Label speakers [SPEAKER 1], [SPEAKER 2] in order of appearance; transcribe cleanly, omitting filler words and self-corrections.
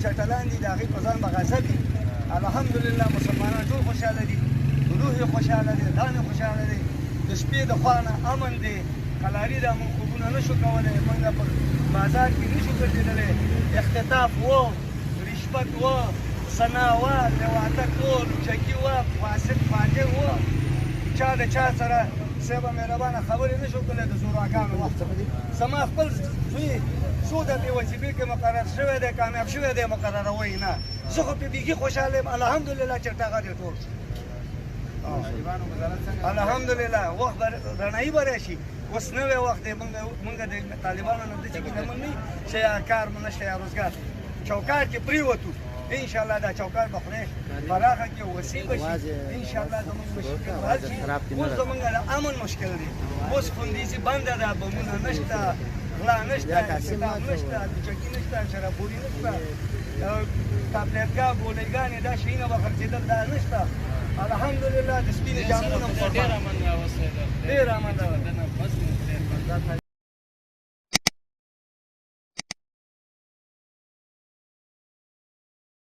[SPEAKER 1] چټلان دي د هغې په ځان به غضب وي. الحمدلله مسلمانان ټول خوشحاله دي، روح یې خوشحاله دی، ځان یې خوشحاله دی، د شپې د خوا نه امن دی. قلاري ده موږ خوبونه نه شو کولی، موږ په بازار کې نه شو ګرځېدلی، اختطاف و، رشوت و، سنا وه، لواطت و، لوچکي وه، فاسد فاجر و، چا د چا سره صاحبه مهربانه خبرې نه شو کولی د زوراکانو وخت. زما خپل زوی څو دفعې وظیفې کې مقرر شوی دی، کامیاب شوی دی، مقرروی نه. زه خو پې بیخي خوشحاله یم الحمدلله چې هغه دې ټول شو. الحمدلله وخت به رڼایي به راشي. اوس نوی وخت دی، موږ د طالبانو نه داسې ګیلمن نه یو چې یا کار مو نشته یا روزګار. چوکاټ کې پرېوتو، انشاءالله دا چوکاټ به خدای پراخه کړي، وسیع به شي، انشاءالله زموږ مشکل حل شي. اوس زموږ د امن مشکل دی، اوس خوندیزي بنده ده، بمونه نشته، غلا نشته، اختطاف نشته، لوچکي نشته، شرابخوري نشته، تابلیتګاه ګولۍ دا شیونه به خرڅېدل دا نشته. الحمدلله د سپینې جامونه ډېر امن راوستی، ډېر امن راوستی.